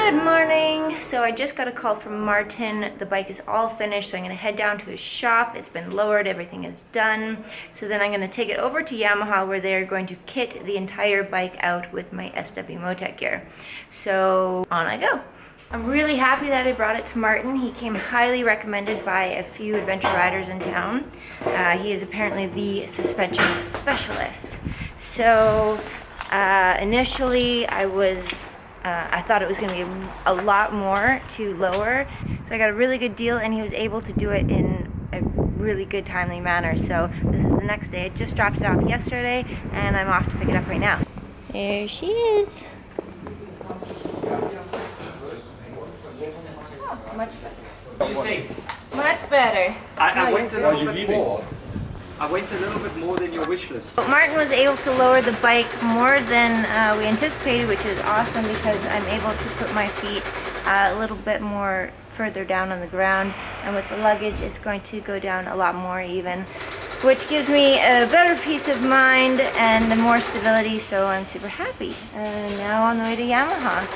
Good morning. So I just got a call from Martin. The bike is all finished, so I'm going to head down to his shop. It's been lowered, everything is done. So then I'm going to take it over to Yamaha where they're going to kit the entire bike out with my SW Motec gear. So on I go. I'm really happy that I brought it to Martin. He came highly recommended by a few adventure riders in town. He is apparently the suspension specialist. So initially I thought it was going to be a lot more to lower, so I got a really good deal, and he was able to do it in a really good timely manner. So this is the next day. I just dropped it off yesterday, and I'm off to pick it up right now. There she is. Oh, much better. Much better. I went a little bit more. I went a little bit more than your wish list. Martin was able to lower the bike more than we anticipated, which is awesome because I'm able to put my feet a little bit more further down on the ground, and with the luggage it's going to go down a lot more even, which gives me a better peace of mind and more stability, so I'm super happy. And now on the way to Yamaha.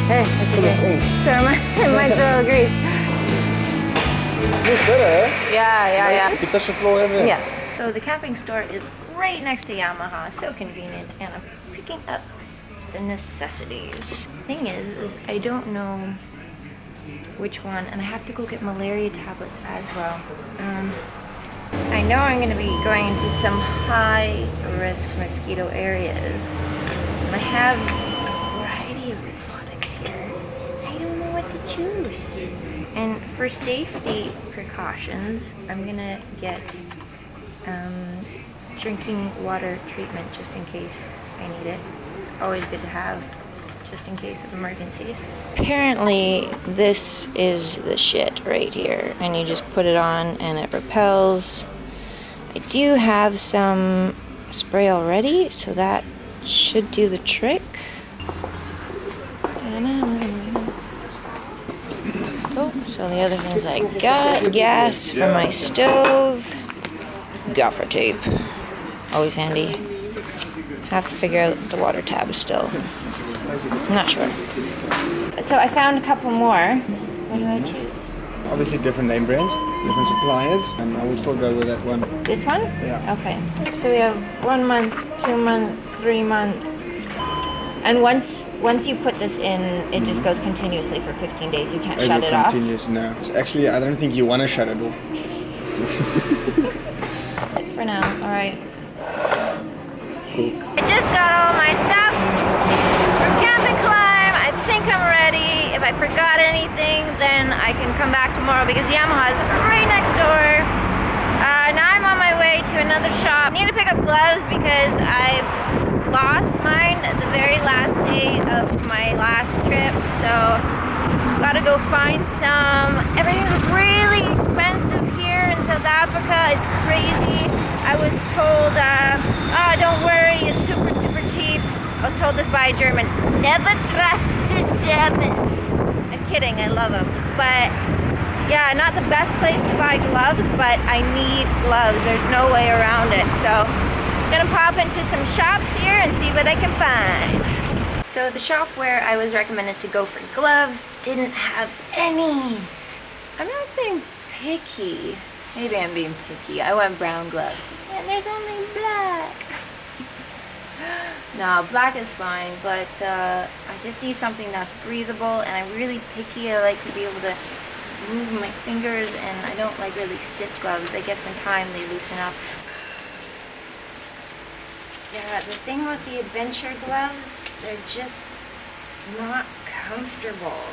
Hey, that's okay. So mine's all grease. It's better, eh? Yeah. You can touch the floor everywhere. Yeah. So the camping store is right next to Yamaha. So convenient, and I'm picking up the necessities. Thing is I don't know which one, and I have to go get malaria tablets as well. I know I'm going to be going into some high-risk mosquito areas. I have a variety of products here. I don't know what to choose. And for safety precautions, I'm going to get drinking water treatment just in case I need it. It's always good to have just in case of emergencies. Apparently this is the shit right here, and you just put it on and it repels. I do have some spray already, so that should do the trick. Oh, so the other things I got: gas for my stove, gaffer tape, always handy. Have to figure out the water tab still. I'm not sure. So I found a couple more. What do I choose? Obviously different name brands, different suppliers, and I would still go with that one. This one? Yeah. Okay. So we have 1 month, 2 months, 3 months. And once you put this in, it just goes continuously for 15 days. You can't shut it off. Continuous, no. It's actually, I don't think you want to shut it off. For now, all right. I just got all my stuff from Camp and Climb. I think I'm ready. If I forgot anything, then I can come back tomorrow because Yamaha is right next door. Now I'm on my way to another shop. I need to pick up gloves because I lost mine the very last day of my last trip, so gotta go find some. Everything's really expensive here in South Africa. It's crazy. I was told, oh, don't worry, it's super cheap. I was told this by a German. Never trust the Germans. I'm kidding, I love them. But yeah, not the best place to buy gloves, but I need gloves. There's no way around it. So I'm gonna pop into some shops here and see what I can find. So the shop where I was recommended to go for gloves didn't have any. I'm not being picky. Maybe I'm being picky. I want brown gloves. And there's only black. No, black is fine, but I just need something that's breathable, and I'm really picky. I like to be able to move my fingers, and I don't like really stiff gloves. I guess in time they loosen up. Yeah, the thing with the adventure gloves, they're just not comfortable.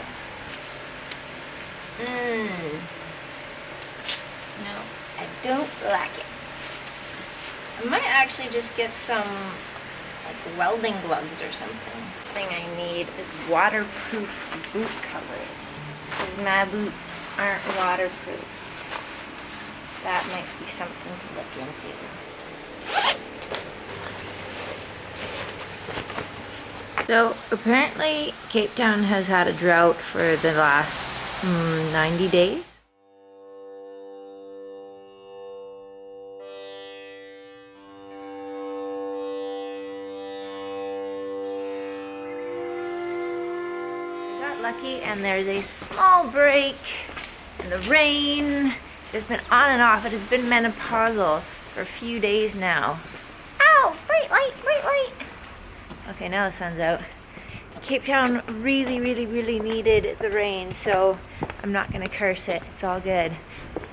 No, I don't like it. I might actually just get some like welding gloves or something. The thing I need is waterproof boot covers. Because my boots aren't waterproof. That might be something to look into. So apparently Cape Town has had a drought for the last 90 days. Lucky, and there's a small break in the rain. It's been on and off. It has been menopausal for a few days now. Ow! Bright light! Bright light! Okay, now the sun's out. Cape Town really needed the rain, so I'm not gonna curse it. It's all good.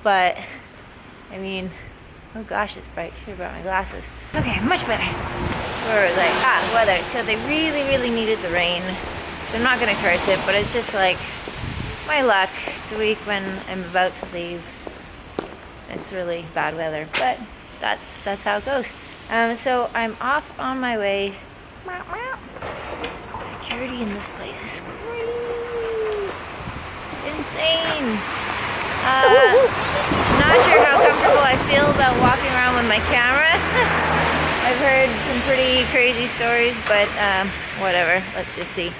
But, I mean, oh gosh, it's bright. Should have brought my glasses. Okay, much better. So we're like, weather. So they really needed the rain. So I'm not gonna curse it, but it's just like my luck the week when I'm about to leave. It's really bad weather, but that's how it goes. So I'm off on my way. Security in this place is crazy. It's insane. Not sure how comfortable I feel about walking around with my camera. I've heard some pretty crazy stories, but whatever. Let's just see.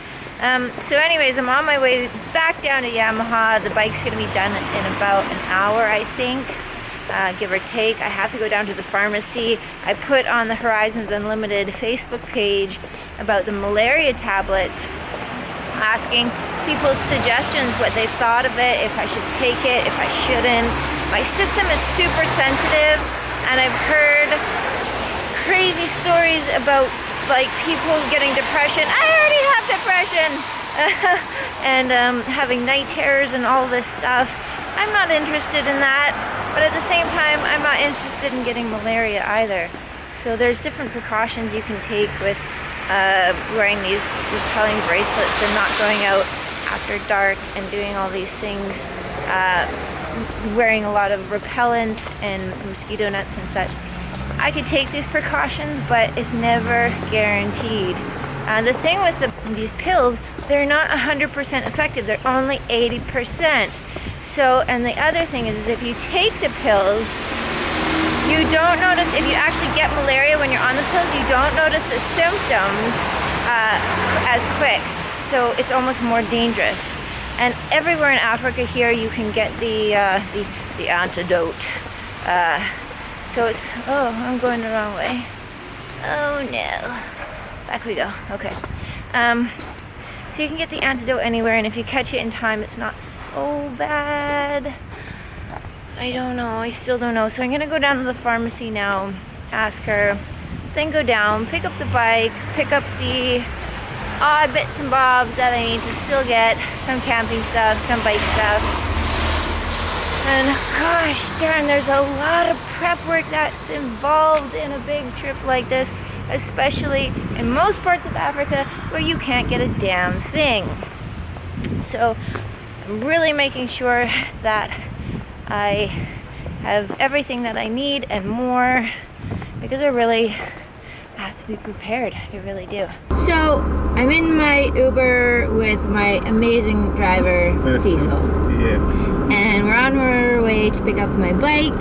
So anyways, I'm on my way back down to Yamaha. The bike's gonna be done in about an hour, I think, give or take. I have to go down to the pharmacy. I put on the Horizons Unlimited Facebook page about the malaria tablets, asking people's suggestions, what they thought of it, if I should take it, if I shouldn't. My system is super sensitive, and I've heard crazy stories about like people getting depression. I already have depression. And having night terrors and all this stuff. I'm not interested in that, but at the same time, I'm not interested in getting malaria either. So there's different precautions you can take with wearing these repelling bracelets and not going out after dark and doing all these things, wearing a lot of repellents and mosquito nets and such. I could take these precautions, but it's never guaranteed. The thing with these pills, they're not 100% effective. They're only 80%. So, and the other thing is if you take the pills, you don't notice, if you actually get malaria when you're on the pills, you don't notice the symptoms as quick. So it's almost more dangerous. And everywhere in Africa here, you can get the antidote. So it's, oh, I'm going the wrong way. Oh no. Back we go, okay. So you can get the antidote anywhere, and if you catch it in time, it's not so bad. I don't know, I still don't know. So I'm gonna go down to the pharmacy now, ask her, then go down, pick up the bike, pick up the odd bits and bobs that I need to still get, some camping stuff, some bike stuff. And gosh darn, there's a lot of prep work that's involved in a big trip like this, especially in most parts of Africa where you can't get a damn thing. So I'm really making sure that I have everything that I need and more, because I really have to be prepared. I really do. So I'm in my Uber with my amazing driver, Cecil. Yes. And we're on our way to pick up my bike.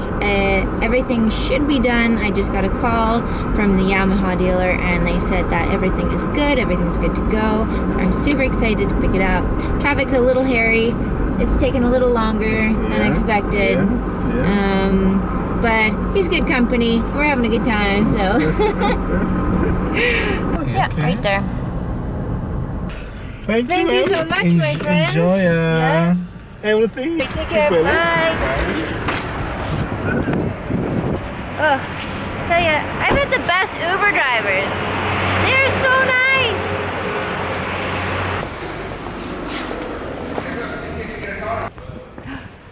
Everything should be done. I just got a call from the Yamaha dealer and they said that everything is good. Everything's good to go. So I'm super excited to pick it up. Traffic's a little hairy. It's taken a little longer than expected. Yes. But he's good company. We're having a good time, so. Yeah, okay. right there. Thank you so much, my friends. Enjoy Yeah. everything. Take care. Well, Bye. Oh, tell ya, I've had the best Uber drivers. They're so nice.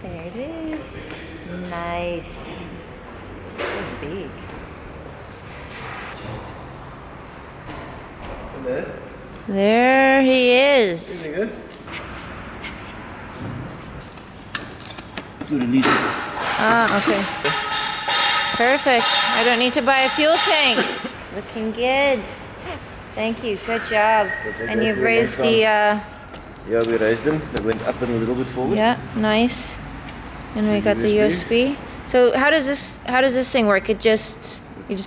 There it is. Nice. It's big. There he is. good? Ah, okay. Perfect. I don't need to buy a fuel tank. Looking good. Thank you. Good job. they And go you've through a raised long the. Yeah, we raised them. They went up and a little bit forward. Yeah, nice. And we got the USB. So how does this thing work? You just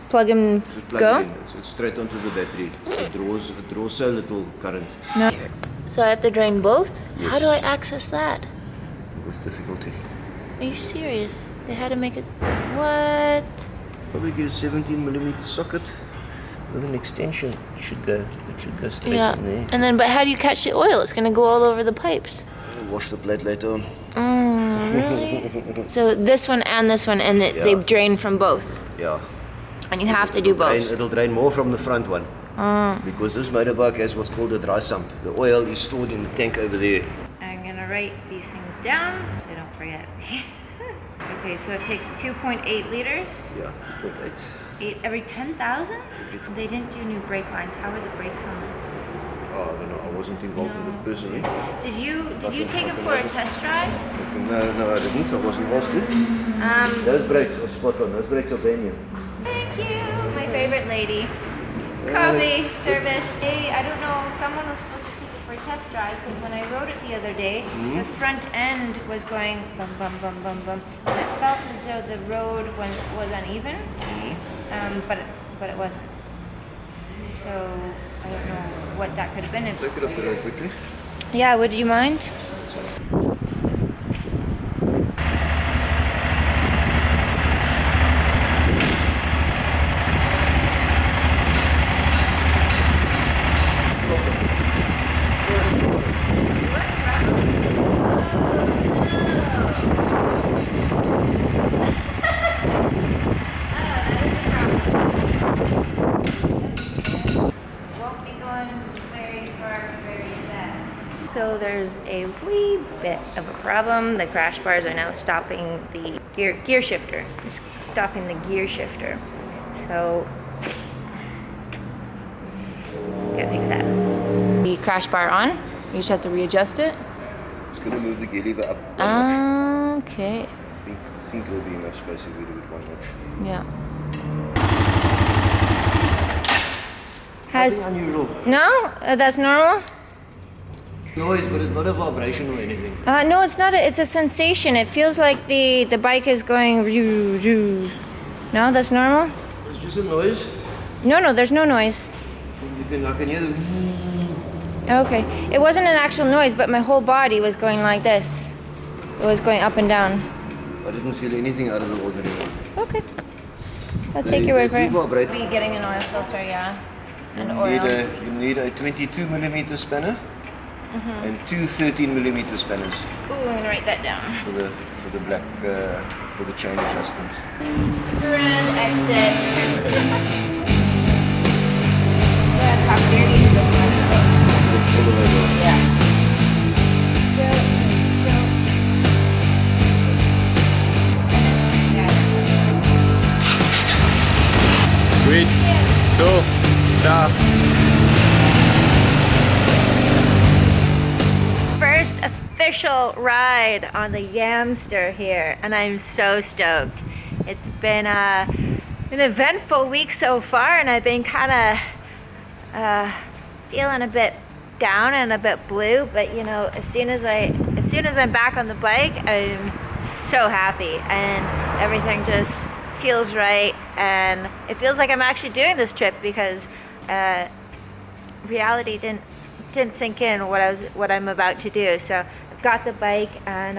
plug and Just plug go? it in. It's straight onto the battery. It draws so little current. No. So I have to drain both? Yes. How do I access that? With difficulty. Are you serious? They had to make it. What? Probably get a 17mm socket with an extension. It should go straight in there. And then, but how do you catch the oil? It's gonna go all over the pipes. We'll wash the plate later on. Really? So this one, and they drain from both. Yeah. And you have to do both. It'll drain more from the front one. Because this motorbike has what's called a dry sump. The oil is stored in the tank over there. I'm gonna write these things down so I don't forget. Okay, so it takes 2.8 liters. Yeah, 2.8. 8 every 10,000? They didn't do new brake lines. How are the brakes on this? Oh, I don't know. I wasn't involved in it personally. Did you take it for a test drive? No, I didn't. I wasn't asked to. Those brakes are spot on. Those brakes are Daniel. Thank you, my favorite lady. Coffee service. Hey, I don't know. Someone was supposed to take it for a test drive because when I rode it the other day, the front end was going bum bum bum bum bum, and it felt as though the road was uneven. But it wasn't. So I don't know what that could have been. Take it up the road quickly. Yeah, would you mind? So there's a wee bit of a problem. The crash bars are now stopping the gear shifter. It's stopping the gear shifter. So gotta fix that. The crash bar on. You just have to readjust it. It's gonna move the gear lever up. Okay. I think there'll be enough space if we do it one notch. Yeah. Nothing unusual. No? That's normal? Noise, but it's not a vibration or anything. No, it's not. It's a sensation. It feels like the bike is going. No, that's normal. It's just a noise. No, there's no noise. I can hear the. Okay, it wasn't an actual noise, but my whole body was going like this. It was going up and down. I didn't feel anything out of the ordinary. Okay, I'll take your word for it. Vibrate. Be getting an oil filter, yeah, and oil. You need a 22mm spanner. And two 13mm spanners. Ooh, I'm gonna write that down. For the black for the chain adjustments. And exit. Yeah, top gear needs this one. All the way down. Yeah. Sweet. So, stop. First official ride on the Yamster here, and I'm so stoked. It's been an eventful week so far, and I've been kind of feeling a bit down and a bit blue. But you know, as soon as I'm back on the bike, I'm so happy, and everything just feels right, and it feels like I'm actually doing this trip because reality didn't sink in what I'm about to do. So I've got the bike, and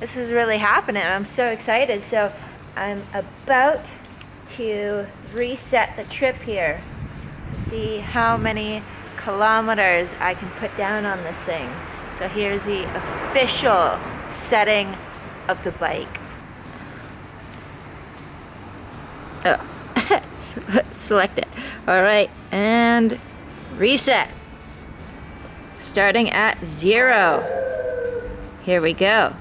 this is really happening. I'm so excited. So I'm about to reset the trip here to see how many kilometers I can put down on this thing. So here's the official setting of the bike. Oh, select it. All right, and reset. Starting at 0. Here we go.